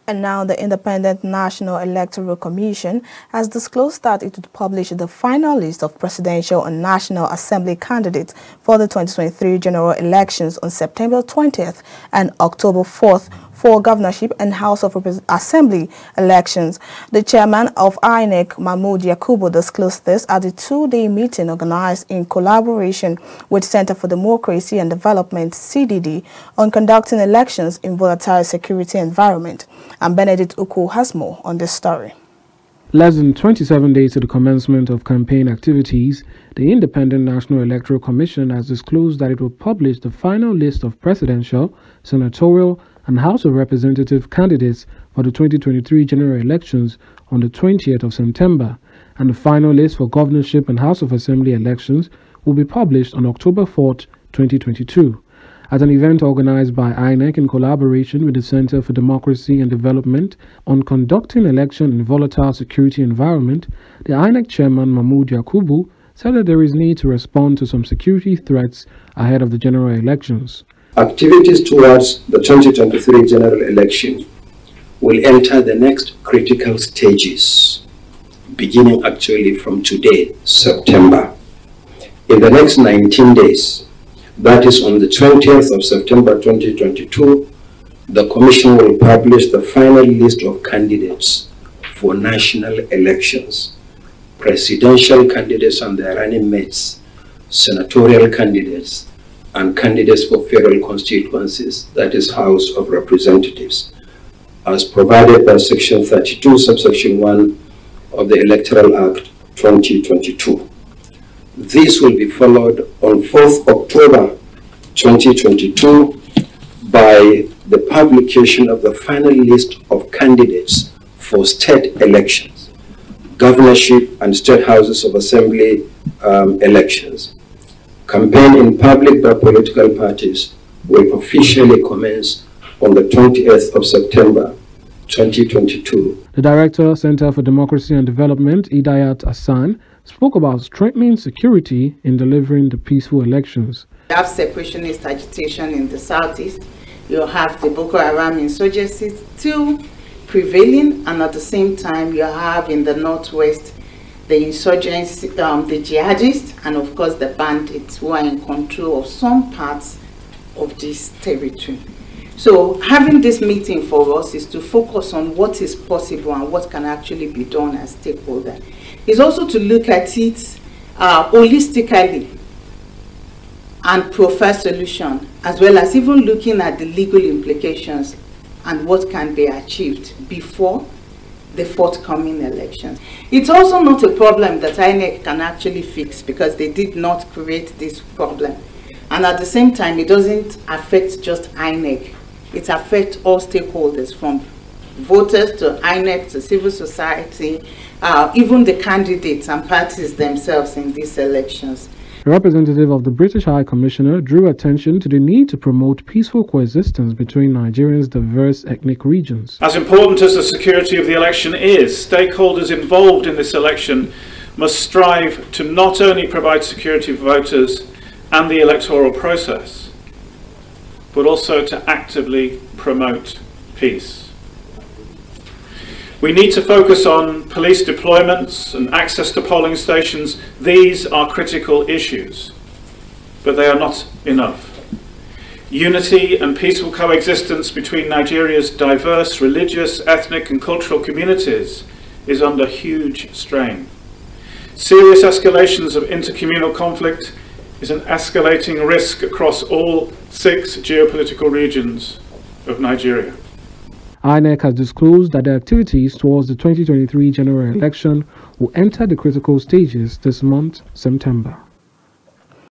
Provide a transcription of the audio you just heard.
And now the Independent National Electoral Commission has disclosed that it would publish the final list of presidential and National Assembly candidates for the 2023 general elections on September 20th and October 4th for governorship and House of Assembly elections. The chairman of Inec, Mahmoud Yakubu, disclosed this at a two-day meeting organized in collaboration with Center for Democracy and Development, CDD, on conducting elections in volatile security environment. And Benedict Uku has more on this story. Less than 27 days to the commencement of campaign activities, the Independent National Electoral Commission has disclosed that it will publish the final list of presidential, senatorial, and House of Representative candidates for the 2023 general elections on the 20th of September, and the final list for governorship and House of Assembly elections will be published on October 4th, 2022. At an event organized by Inec in collaboration with the Center for Democracy and Development on conducting election in volatile security environment, the Inec chairman Mahmoud Yakubu said that there is need to respond to some security threats ahead of the general elections. Activities towards the 2023 general election will enter the next critical stages, beginning actually from today, September. In the next 19 days, that is on the 20th of September 2022, the Commission will publish the final list of candidates for national elections, presidential candidates and their running mates, senatorial candidates, and candidates for federal constituencies, that is House of Representatives, as provided by Section 32, subsection 1 of the Electoral Act 2022. This will be followed on 4th October 2022 by the publication of the final list of candidates for state elections, governorship and state houses of assembly elections. Campaign in public by political parties will officially commence on the 20th of September 2022. The Director, Center for Democracy and Development, Idayat Hassan, spoke about strengthening security in delivering the peaceful elections. You have separationist agitation in the southeast, you have the Boko Haram insurgency still prevailing, and at the same time you have in the northwest the insurgents, the jihadists, and of course the bandits who are in control of some parts of this territory. So having this meeting for us is to focus on what is possible and what can actually be done as stakeholders. It's also to look at it holistically and prefer solution, as well as even looking at the legal implications and what can be achieved before the forthcoming elections. It's also not a problem that Inec can actually fix, because they did not create this problem. And at the same time, it doesn't affect just Inec. It affects all stakeholders, from voters to Inec to civil society, even the candidates and parties themselves in these elections. A representative of the British High Commissioner drew attention to the need to promote peaceful coexistence between Nigeria's diverse ethnic regions. As important as the security of the election is, stakeholders involved in this election must strive to not only provide security for voters and the electoral process, but also to actively promote peace. We need to focus on police deployments and access to polling stations. These are critical issues, but they are not enough. Unity and peaceful coexistence between Nigeria's diverse religious, ethnic and cultural communities is under huge strain. Serious escalations of intercommunal conflict is an escalating risk across all 6 geopolitical regions of Nigeria. Inec has disclosed that the activities towards the 2023 general election will enter the critical stages this month, September.